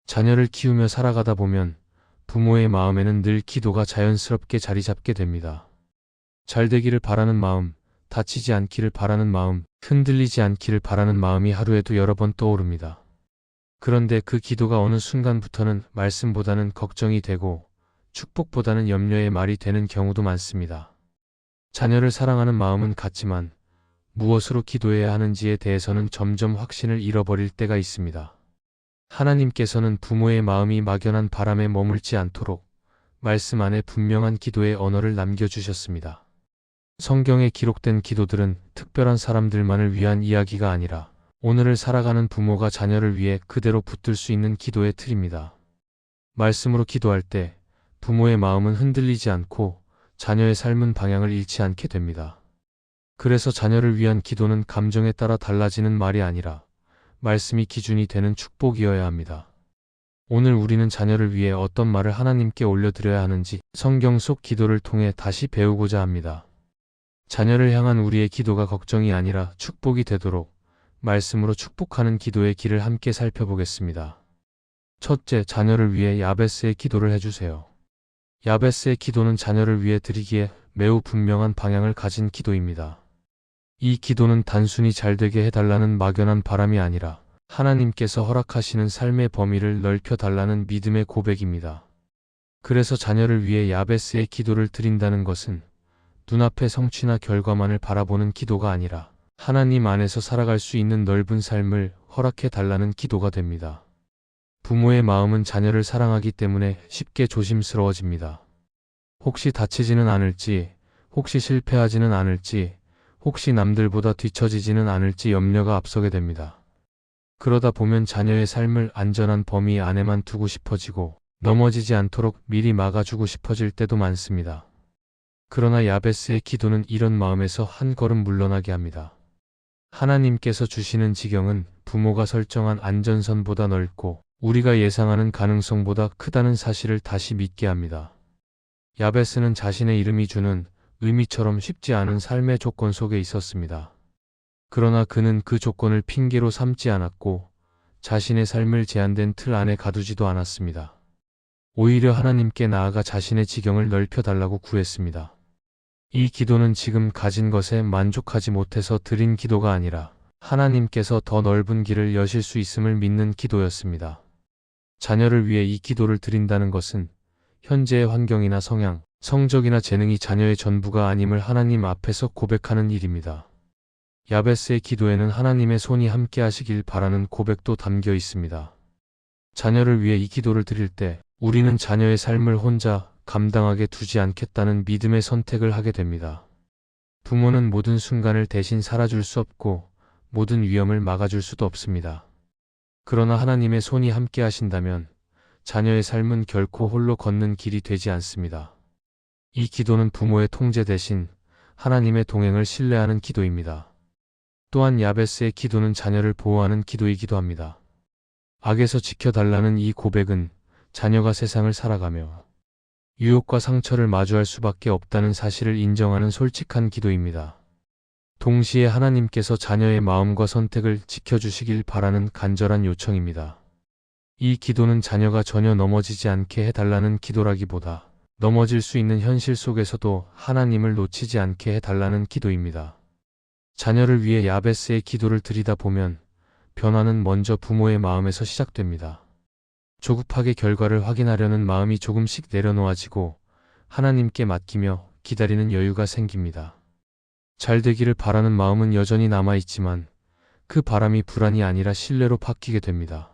자녀를 키우며 살아가다 보면 부모의 마음에는 늘 기도가 자연스럽게 자리 잡게 됩니다. 잘 되기를 바라는 마음, 다치지 않기를 바라는 마음, 흔들리지 않기를 바라는 마음이 하루에도 여러 번 떠오릅니다. 그런데 그 기도가 어느 순간부터는 말씀보다는 걱정이 되고 축복보다는 염려의 말이 되는 경우도 많습니다. 자녀를 사랑하는 마음은 같지만 무엇으로 기도해야 하는지에 대해서는 점점 확신을 잃어버릴 때가 있습니다. 하나님께서는 부모의 마음이 막연한 바람에 머물지 않도록 말씀 안에 분명한 기도의 언어를 남겨주셨습니다. 성경에 기록된 기도들은 특별한 사람들만을 위한 이야기가 아니라 오늘을 살아가는 부모가 자녀를 위해 그대로 붙들 수 있는 기도의 틀입니다. 말씀으로 기도할 때 부모의 마음은 흔들리지 않고 자녀의 삶은 방향을 잃지 않게 됩니다. 그래서 자녀를 위한 기도는 감정에 따라 달라지는 말이 아니라 말씀이 기준이 되는 축복이어야 합니다. 오늘 우리는 자녀를 위해 어떤 말을 하나님께 올려드려야 하는지 성경 속 기도를 통해 다시 배우고자 합니다. 자녀를 향한 우리의 기도가 걱정이 아니라 축복이 되도록 말씀으로 축복하는 기도의 길을 함께 살펴보겠습니다. 첫째, 자녀를 위해 야베스의 기도를 해주세요. 야베스의 기도는 자녀를 위해 드리기에 매우 분명한 방향을 가진 기도입니다. 이 기도는 단순히 잘되게 해달라는 막연한 바람이 아니라 하나님께서 허락하시는 삶의 범위를 넓혀달라는 믿음의 고백입니다. 그래서 자녀를 위해 야베스의 기도를 드린다는 것은 눈앞의 성취나 결과만을 바라보는 기도가 아니라 하나님 안에서 살아갈 수 있는 넓은 삶을 허락해달라는 기도가 됩니다. 부모의 마음은 자녀를 사랑하기 때문에 쉽게 조심스러워집니다. 혹시 다치지는 않을지, 혹시 실패하지는 않을지, 혹시 남들보다 뒤처지지는 않을지 염려가 앞서게 됩니다. 그러다 보면 자녀의 삶을 안전한 범위 안에만 두고 싶어지고 넘어지지 않도록 미리 막아주고 싶어질 때도 많습니다. 그러나 야베스의 기도는 이런 마음에서 한 걸음 물러나게 합니다. 하나님께서 주시는 지경은 부모가 설정한 안전선보다 넓고 우리가 예상하는 가능성보다 크다는 사실을 다시 믿게 합니다. 야베스는 자신의 이름이 주는 의미처럼 쉽지 않은 삶의 조건 속에 있었습니다. 그러나 그는 그 조건을 핑계로 삼지 않았고 자신의 삶을 제한된 틀 안에 가두지도 않았습니다. 오히려 하나님께 나아가 자신의 지경을 넓혀달라고 구했습니다. 이 기도는 지금 가진 것에 만족하지 못해서 드린 기도가 아니라 하나님께서 더 넓은 길을 여실 수 있음을 믿는 기도였습니다. 자녀를 위해 이 기도를 드린다는 것은 현재의 환경이나 성향, 성적이나 재능이 자녀의 전부가 아님을 하나님 앞에서 고백하는 일입니다. 야베스의 기도에는 하나님의 손이 함께 하시길 바라는 고백도 담겨 있습니다. 자녀를 위해 이 기도를 드릴 때 우리는 자녀의 삶을 혼자 감당하게 두지 않겠다는 믿음의 선택을 하게 됩니다. 부모는 모든 순간을 대신 살아줄 수 없고 모든 위험을 막아줄 수도 없습니다. 그러나 하나님의 손이 함께 하신다면 자녀의 삶은 결코 홀로 걷는 길이 되지 않습니다. 이 기도는 부모의 통제 대신 하나님의 동행을 신뢰하는 기도입니다. 또한 야베스의 기도는 자녀를 보호하는 기도이기도 합니다. 악에서 지켜달라는 이 고백은 자녀가 세상을 살아가며 유혹과 상처를 마주할 수밖에 없다는 사실을 인정하는 솔직한 기도입니다. 동시에 하나님께서 자녀의 마음과 선택을 지켜주시길 바라는 간절한 요청입니다. 이 기도는 자녀가 전혀 넘어지지 않게 해달라는 기도라기보다 넘어질 수 있는 현실 속에서도 하나님을 놓치지 않게 해달라는 기도입니다. 자녀를 위해 야베스의 기도를 드리다 보면 변화는 먼저 부모의 마음에서 시작됩니다. 조급하게 결과를 확인하려는 마음이 조금씩 내려놓아지고 하나님께 맡기며 기다리는 여유가 생깁니다. 잘 되기를 바라는 마음은 여전히 남아있지만 그 바람이 불안이 아니라 신뢰로 바뀌게 됩니다.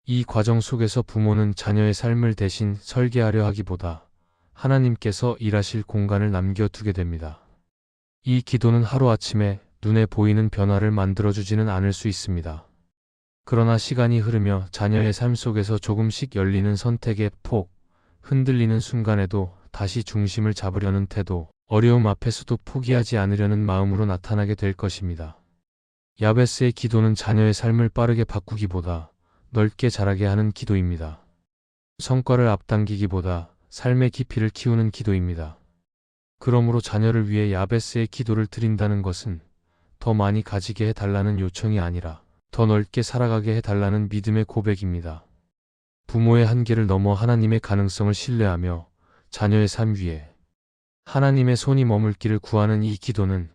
이 과정 속에서 부모는 자녀의 삶을 대신 설계하려 하기보다 하나님께서 일하실 공간을 남겨두게 됩니다. 이 기도는 하루아침에 눈에 보이는 변화를 만들어주지는 않을 수 있습니다. 그러나 시간이 흐르며 자녀의 삶 속에서 조금씩 열리는 선택의 폭, 흔들리는 순간에도 다시 중심을 잡으려는 태도, 어려움 앞에서도 포기하지 않으려는 마음으로 나타나게 될 것입니다. 야베스의 기도는 자녀의 삶을 빠르게 바꾸기보다 넓게 자라게 하는 기도입니다. 성과를 앞당기기보다 삶의 깊이를 키우는 기도입니다. 그러므로 자녀를 위해 야베스의 기도를 드린다는 것은 더 많이 가지게 해달라는 요청이 아니라 더 넓게 살아가게 해달라는 믿음의 고백입니다. 부모의 한계를 넘어 하나님의 가능성을 신뢰하며 자녀의 삶 위에 하나님의 손이 머물기를 구하는 이 기도는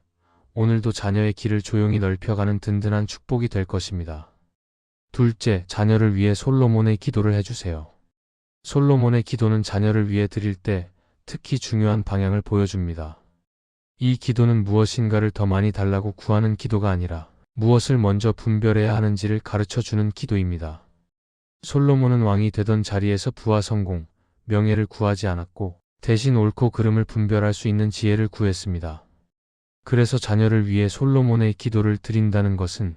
오늘도 자녀의 길을 조용히 넓혀가는 든든한 축복이 될 것입니다. 둘째, 자녀를 위해 솔로몬의 기도를 해주세요. 솔로몬의 기도는 자녀를 위해 드릴 때 특히 중요한 방향을 보여줍니다. 이 기도는 무엇인가를 더 많이 달라고 구하는 기도가 아니라 무엇을 먼저 분별해야 하는지를 가르쳐주는 기도입니다. 솔로몬은 왕이 되던 자리에서 부와 성공, 명예를 구하지 않았고 대신 옳고 그름을 분별할 수 있는 지혜를 구했습니다. 그래서 자녀를 위해 솔로몬의 기도를 드린다는 것은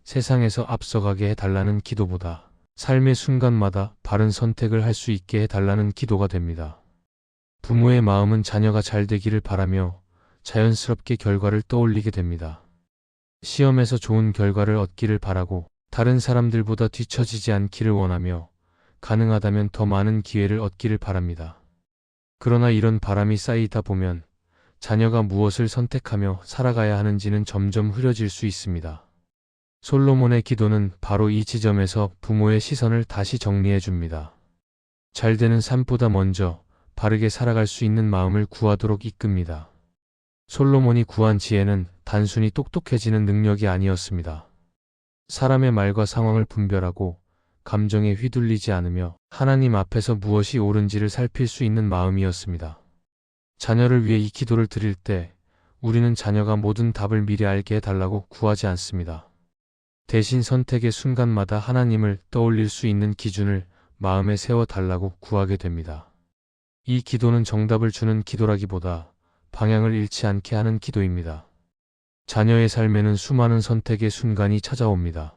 세상에서 앞서가게 해달라는 기도보다 삶의 순간마다 바른 선택을 할 수 있게 해달라는 기도가 됩니다. 부모의 마음은 자녀가 잘 되기를 바라며 자연스럽게 결과를 떠올리게 됩니다. 시험에서 좋은 결과를 얻기를 바라고 다른 사람들보다 뒤처지지 않기를 원하며 가능하다면 더 많은 기회를 얻기를 바랍니다. 그러나 이런 바람이 쌓이다 보면 자녀가 무엇을 선택하며 살아가야 하는지는 점점 흐려질 수 있습니다. 솔로몬의 기도는 바로 이 지점에서 부모의 시선을 다시 정리해 줍니다. 잘 되는 삶보다 먼저 바르게 살아갈 수 있는 마음을 구하도록 이끕니다. 솔로몬이 구한 지혜는 단순히 똑똑해지는 능력이 아니었습니다. 사람의 말과 상황을 분별하고 감정에 휘둘리지 않으며 하나님 앞에서 무엇이 옳은지를 살필 수 있는 마음이었습니다. 자녀를 위해 이 기도를 드릴 때 우리는 자녀가 모든 답을 미리 알게 해달라고 구하지 않습니다. 대신 선택의 순간마다 하나님을 떠올릴 수 있는 기준을 마음에 세워달라고 구하게 됩니다. 이 기도는 정답을 주는 기도라기보다 방향을 잃지 않게 하는 기도입니다. 자녀의 삶에는 수많은 선택의 순간이 찾아옵니다.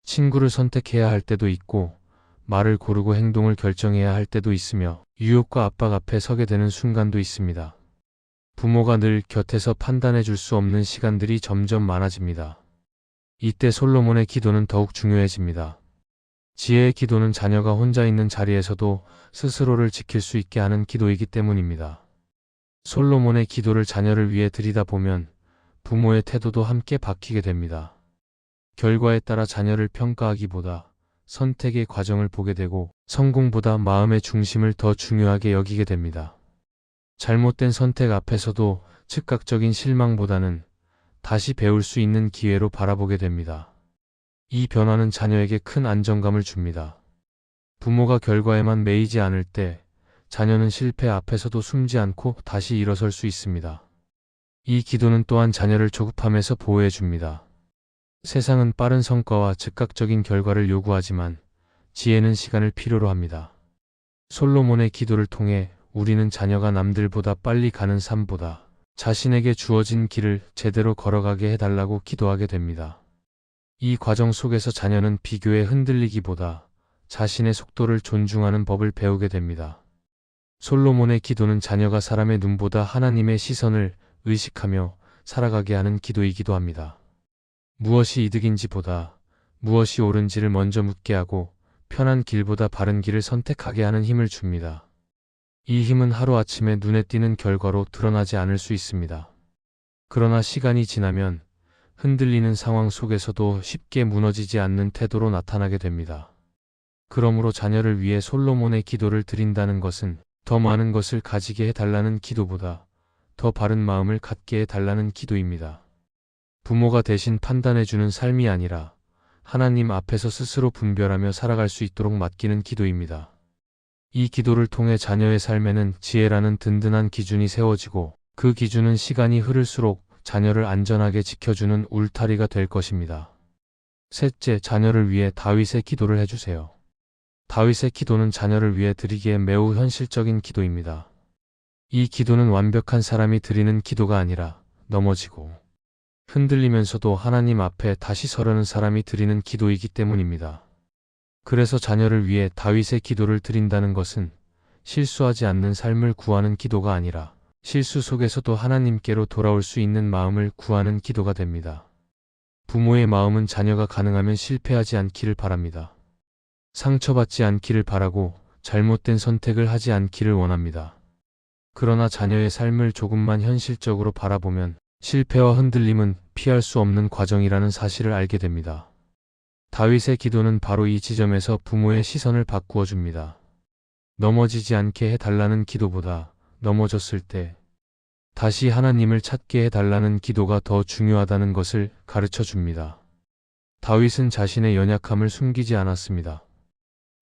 친구를 선택해야 할 때도 있고 말을 고르고 행동을 결정해야 할 때도 있으며 유혹과 압박 앞에 서게 되는 순간도 있습니다. 부모가 늘 곁에서 판단해 줄 수 없는 시간들이 점점 많아집니다. 이때 솔로몬의 기도는 더욱 중요해집니다. 지혜의 기도는 자녀가 혼자 있는 자리에서도 스스로를 지킬 수 있게 하는 기도이기 때문입니다. 솔로몬의 기도를 자녀를 위해 드리다 보면 부모의 태도도 함께 바뀌게 됩니다. 결과에 따라 자녀를 평가하기보다 선택의 과정을 보게 되고 성공보다 마음의 중심을 더 중요하게 여기게 됩니다. 잘못된 선택 앞에서도 즉각적인 실망보다는 다시 배울 수 있는 기회로 바라보게 됩니다. 이 변화는 자녀에게 큰 안정감을 줍니다. 부모가 결과에만 매이지 않을 때 자녀는 실패 앞에서도 숨지 않고 다시 일어설 수 있습니다. 이 기도는 또한 자녀를 조급함에서 보호해 줍니다. 세상은 빠른 성과와 즉각적인 결과를 요구하지만 지혜는 시간을 필요로 합니다. 솔로몬의 기도를 통해 우리는 자녀가 남들보다 빨리 가는 삶보다 자신에게 주어진 길을 제대로 걸어가게 해달라고 기도하게 됩니다. 이 과정 속에서 자녀는 비교에 흔들리기보다 자신의 속도를 존중하는 법을 배우게 됩니다. 솔로몬의 기도는 자녀가 사람의 눈보다 하나님의 시선을 의식하며 살아가게 하는 기도이기도 합니다. 무엇이 이득인지 보다 무엇이 옳은지를 먼저 묻게 하고 편한 길보다 바른 길을 선택하게 하는 힘을 줍니다. 이 힘은 하루아침에 눈에 띄는 결과로 드러나지 않을 수 있습니다. 그러나 시간이 지나면 흔들리는 상황 속에서도 쉽게 무너지지 않는 태도로 나타나게 됩니다. 그러므로 자녀를 위해 솔로몬의 기도를 드린다는 것은 더 많은 것을 가지게 해달라는 기도보다 더 바른 마음을 갖게 해달라는 기도입니다. 부모가 대신 판단해주는 삶이 아니라 하나님 앞에서 스스로 분별하며 살아갈 수 있도록 맡기는 기도입니다. 이 기도를 통해 자녀의 삶에는 지혜라는 든든한 기준이 세워지고 그 기준은 시간이 흐를수록 자녀를 안전하게 지켜주는 울타리가 될 것입니다. 셋째, 자녀를 위해 다윗의 기도를 해주세요. 다윗의 기도는 자녀를 위해 드리기에 매우 현실적인 기도입니다. 이 기도는 완벽한 사람이 드리는 기도가 아니라 넘어지고 흔들리면서도 하나님 앞에 다시 서려는 사람이 드리는 기도이기 때문입니다. 그래서 자녀를 위해 다윗의 기도를 드린다는 것은 실수하지 않는 삶을 구하는 기도가 아니라 실수 속에서도 하나님께로 돌아올 수 있는 마음을 구하는 기도가 됩니다. 부모의 마음은 자녀가 가능하면 실패하지 않기를 바랍니다. 상처받지 않기를 바라고 잘못된 선택을 하지 않기를 원합니다. 그러나 자녀의 삶을 조금만 현실적으로 바라보면 실패와 흔들림은 피할 수 없는 과정이라는 사실을 알게 됩니다. 다윗의 기도는 바로 이 지점에서 부모의 시선을 바꾸어 줍니다. 넘어지지 않게 해달라는 기도보다 넘어졌을 때 다시 하나님을 찾게 해달라는 기도가 더 중요하다는 것을 가르쳐 줍니다. 다윗은 자신의 연약함을 숨기지 않았습니다.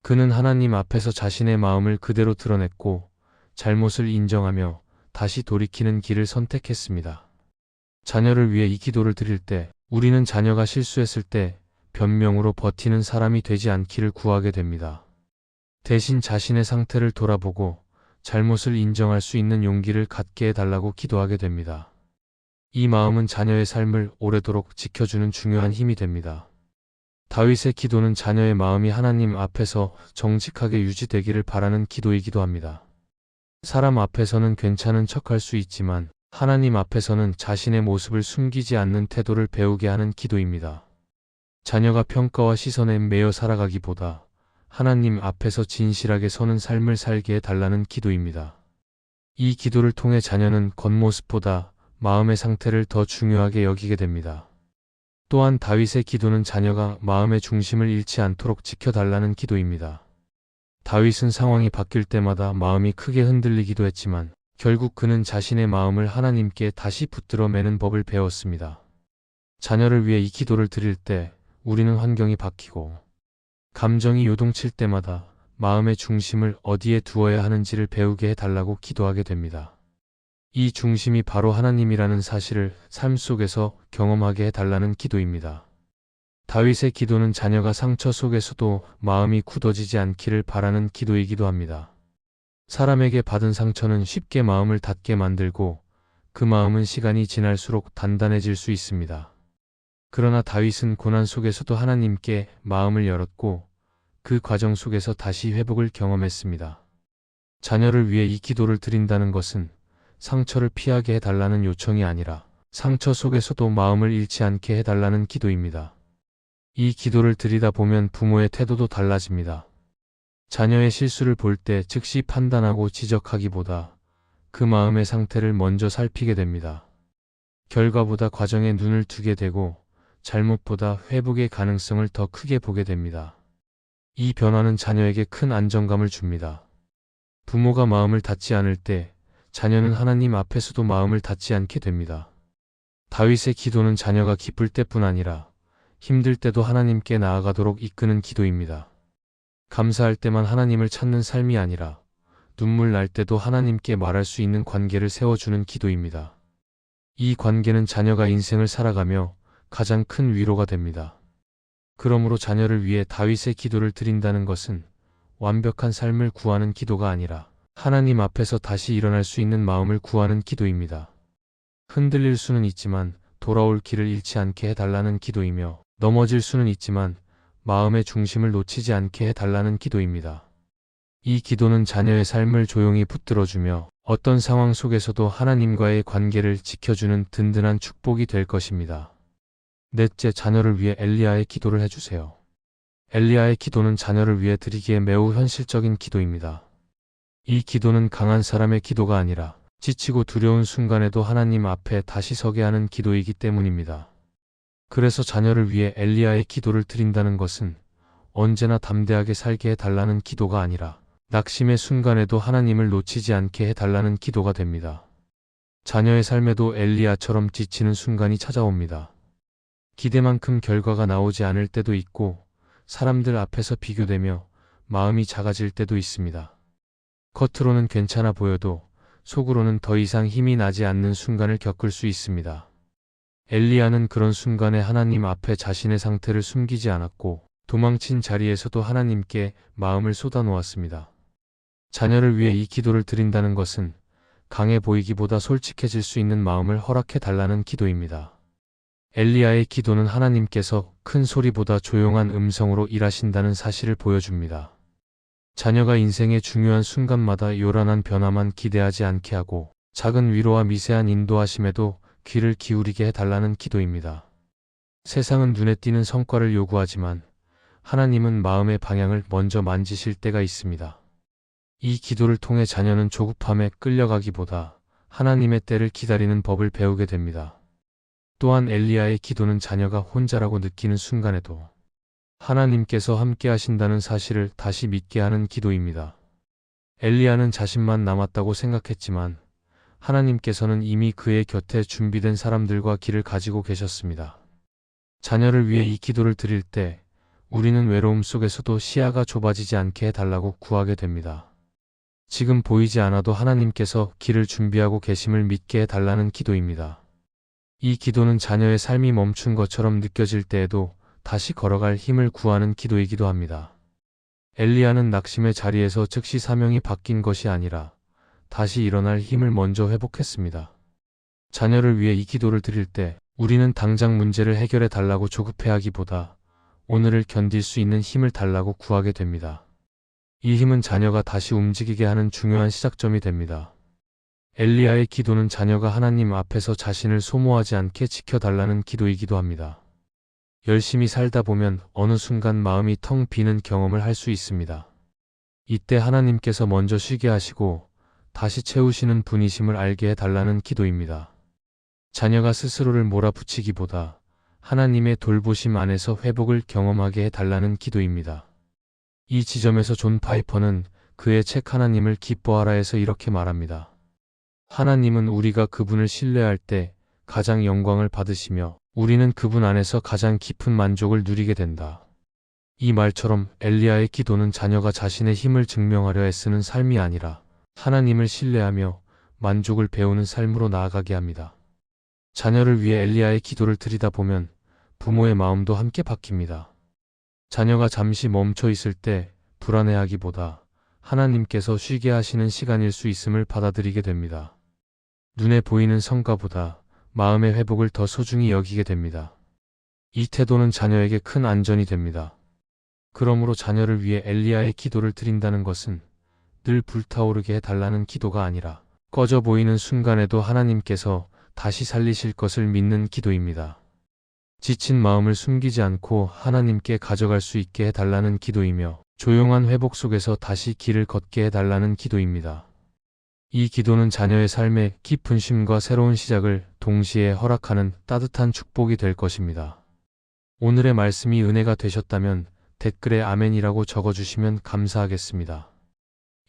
그는 하나님 앞에서 자신의 마음을 그대로 드러냈고 잘못을 인정하며 다시 돌이키는 길을 선택했습니다. 자녀를 위해 이 기도를 드릴 때 우리는 자녀가 실수했을 때 변명으로 버티는 사람이 되지 않기를 구하게 됩니다. 대신 자신의 상태를 돌아보고 잘못을 인정할 수 있는 용기를 갖게 해달라고 기도하게 됩니다. 이 마음은 자녀의 삶을 오래도록 지켜주는 중요한 힘이 됩니다. 다윗의 기도는 자녀의 마음이 하나님 앞에서 정직하게 유지되기를 바라는 기도이기도 합니다. 사람 앞에서는 괜찮은 척할 수 있지만 하나님 앞에서는 자신의 모습을 숨기지 않는 태도를 배우게 하는 기도입니다. 자녀가 평가와 시선에 매여 살아가기보다 하나님 앞에서 진실하게 서는 삶을 살게 해달라는 기도입니다. 이 기도를 통해 자녀는 겉모습보다 마음의 상태를 더 중요하게 여기게 됩니다. 또한 다윗의 기도는 자녀가 마음의 중심을 잃지 않도록 지켜달라는 기도입니다. 다윗은 상황이 바뀔 때마다 마음이 크게 흔들리기도 했지만 결국 그는 자신의 마음을 하나님께 다시 붙들어 매는 법을 배웠습니다. 자녀를 위해 이 기도를 드릴 때 우리는 환경이 바뀌고 감정이 요동칠 때마다 마음의 중심을 어디에 두어야 하는지를 배우게 해달라고 기도하게 됩니다. 이 중심이 바로 하나님이라는 사실을 삶 속에서 경험하게 해달라는 기도입니다. 다윗의 기도는 자녀가 상처 속에서도 마음이 굳어지지 않기를 바라는 기도이기도 합니다. 사람에게 받은 상처는 쉽게 마음을 닫게 만들고 그 마음은 시간이 지날수록 단단해질 수 있습니다. 그러나 다윗은 고난 속에서도 하나님께 마음을 열었고 그 과정 속에서 다시 회복을 경험했습니다. 자녀를 위해 이 기도를 드린다는 것은 상처를 피하게 해달라는 요청이 아니라 상처 속에서도 마음을 잃지 않게 해달라는 기도입니다. 이 기도를 드리다 보면 부모의 태도도 달라집니다. 자녀의 실수를 볼 때 즉시 판단하고 지적하기보다 그 마음의 상태를 먼저 살피게 됩니다. 결과보다 과정에 눈을 두게 되고 잘못보다 회복의 가능성을 더 크게 보게 됩니다. 이 변화는 자녀에게 큰 안정감을 줍니다. 부모가 마음을 닫지 않을 때 자녀는 하나님 앞에서도 마음을 닫지 않게 됩니다. 다윗의 기도는 자녀가 기쁠 때뿐 아니라 힘들 때도 하나님께 나아가도록 이끄는 기도입니다. 감사할 때만 하나님을 찾는 삶이 아니라 눈물 날 때도 하나님께 말할 수 있는 관계를 세워주는 기도입니다. 이 관계는 자녀가 인생을 살아가며 가장 큰 위로가 됩니다. 그러므로 자녀를 위해 다윗의 기도를 드린다는 것은 완벽한 삶을 구하는 기도가 아니라 하나님 앞에서 다시 일어날 수 있는 마음을 구하는 기도입니다. 흔들릴 수는 있지만 돌아올 길을 잃지 않게 해달라는 기도이며 넘어질 수는 있지만 마음의 중심을 놓치지 않게 해달라는 기도입니다. 이 기도는 자녀의 삶을 조용히 붙들어주며 어떤 상황 속에서도 하나님과의 관계를 지켜주는 든든한 축복이 될 것입니다. 넷째, 자녀를 위해 엘리야의 기도를 해주세요. 엘리야의 기도는 자녀를 위해 드리기에 매우 현실적인 기도입니다. 이 기도는 강한 사람의 기도가 아니라 지치고 두려운 순간에도 하나님 앞에 다시 서게 하는 기도이기 때문입니다. 그래서 자녀를 위해 엘리야의 기도를 드린다는 것은 언제나 담대하게 살게 해달라는 기도가 아니라 낙심의 순간에도 하나님을 놓치지 않게 해달라는 기도가 됩니다. 자녀의 삶에도 엘리야처럼 지치는 순간이 찾아옵니다. 기대만큼 결과가 나오지 않을 때도 있고 사람들 앞에서 비교되며 마음이 작아질 때도 있습니다. 겉으로는 괜찮아 보여도 속으로는 더 이상 힘이 나지 않는 순간을 겪을 수 있습니다. 엘리야는 그런 순간에 하나님 앞에 자신의 상태를 숨기지 않았고 도망친 자리에서도 하나님께 마음을 쏟아놓았습니다. 자녀를 위해 이 기도를 드린다는 것은 강해 보이기보다 솔직해질 수 있는 마음을 허락해 달라는 기도입니다. 엘리야의 기도는 하나님께서 큰 소리보다 조용한 음성으로 일하신다는 사실을 보여줍니다. 자녀가 인생의 중요한 순간마다 요란한 변화만 기대하지 않게 하고 작은 위로와 미세한 인도하심에도 귀를 기울이게 해달라는 기도입니다. 세상은 눈에 띄는 성과를 요구하지만 하나님은 마음의 방향을 먼저 만지실 때가 있습니다. 이 기도를 통해 자녀는 조급함에 끌려가기보다 하나님의 때를 기다리는 법을 배우게 됩니다. 또한 엘리야의 기도는 자녀가 혼자라고 느끼는 순간에도 하나님께서 함께 하신다는 사실을 다시 믿게 하는 기도입니다. 엘리야는 자신만 남았다고 생각했지만 하나님께서는 이미 그의 곁에 준비된 사람들과 길을 가지고 계셨습니다. 자녀를 위해 이 기도를 드릴 때 우리는 외로움 속에서도 시야가 좁아지지 않게 해달라고 구하게 됩니다. 지금 보이지 않아도 하나님께서 길을 준비하고 계심을 믿게 해달라는 기도입니다. 이 기도는 자녀의 삶이 멈춘 것처럼 느껴질 때에도 다시 걸어갈 힘을 구하는 기도이기도 합니다. 엘리야는 낙심의 자리에서 즉시 사명이 바뀐 것이 아니라 다시 일어날 힘을 먼저 회복했습니다. 자녀를 위해 이 기도를 드릴 때 우리는 당장 문제를 해결해 달라고 조급해하기보다 오늘을 견딜 수 있는 힘을 달라고 구하게 됩니다. 이 힘은 자녀가 다시 움직이게 하는 중요한 시작점이 됩니다. 엘리야의 기도는 자녀가 하나님 앞에서 자신을 소모하지 않게 지켜달라는 기도이기도 합니다. 열심히 살다 보면 어느 순간 마음이 텅 비는 경험을 할 수 있습니다. 이때 하나님께서 먼저 쉬게 하시고 다시 채우시는 분이심을 알게 해달라는 기도입니다. 자녀가 스스로를 몰아붙이기보다 하나님의 돌보심 안에서 회복을 경험하게 해달라는 기도입니다. 이 지점에서 존 파이퍼는 그의 책 하나님을 기뻐하라에서 이렇게 말합니다. 하나님은 우리가 그분을 신뢰할 때 가장 영광을 받으시며 우리는 그분 안에서 가장 깊은 만족을 누리게 된다. 이 말처럼 엘리야의 기도는 자녀가 자신의 힘을 증명하려 애쓰는 삶이 아니라 하나님을 신뢰하며 만족을 배우는 삶으로 나아가게 합니다. 자녀를 위해 엘리야의 기도를 드리다 보면 부모의 마음도 함께 바뀝니다. 자녀가 잠시 멈춰 있을 때 불안해하기보다 하나님께서 쉬게 하시는 시간일 수 있음을 받아들이게 됩니다. 눈에 보이는 성과보다 마음의 회복을 더 소중히 여기게 됩니다. 이 태도는 자녀에게 큰 안전이 됩니다. 그러므로 자녀를 위해 엘리야의 기도를 드린다는 것은 늘 불타오르게 해달라는 기도가 아니라 꺼져 보이는 순간에도 하나님께서 다시 살리실 것을 믿는 기도입니다. 지친 마음을 숨기지 않고 하나님께 가져갈 수 있게 해달라는 기도이며 조용한 회복 속에서 다시 길을 걷게 해달라는 기도입니다. 이 기도는 자녀의 삶에 깊은 쉼과 새로운 시작을 동시에 허락하는 따뜻한 축복이 될 것입니다. 오늘의 말씀이 은혜가 되셨다면 댓글에 아멘이라고 적어주시면 감사하겠습니다.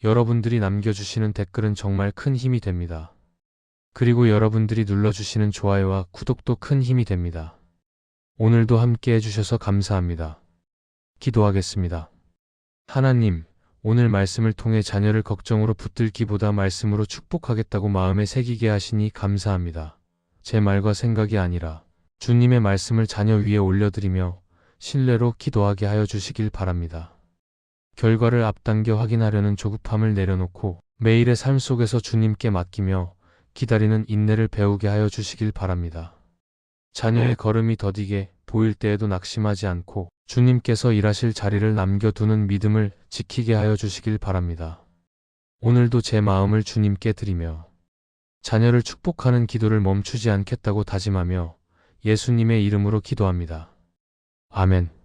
여러분들이 남겨주시는 댓글은 정말 큰 힘이 됩니다. 그리고 여러분들이 눌러주시는 좋아요와 구독도 큰 힘이 됩니다. 오늘도 함께 해주셔서 감사합니다. 기도하겠습니다. 하나님, 오늘 말씀을 통해 자녀를 걱정으로 붙들기보다 말씀으로 축복하겠다고 마음에 새기게 하시니 감사합니다. 제 말과 생각이 아니라 주님의 말씀을 자녀 위에 올려드리며 신뢰로 기도하게 하여 주시길 바랍니다. 결과를 앞당겨 확인하려는 조급함을 내려놓고 매일의 삶 속에서 주님께 맡기며 기다리는 인내를 배우게 하여 주시길 바랍니다. 자녀의 걸음이 더디게 보일 때에도 낙심하지 않고 주님께서 일하실 자리를 남겨두는 믿음을 지키게 하여 주시길 바랍니다. 오늘도 제 마음을 주님께 드리며 자녀를 축복하는 기도를 멈추지 않겠다고 다짐하며 예수님의 이름으로 기도합니다. 아멘.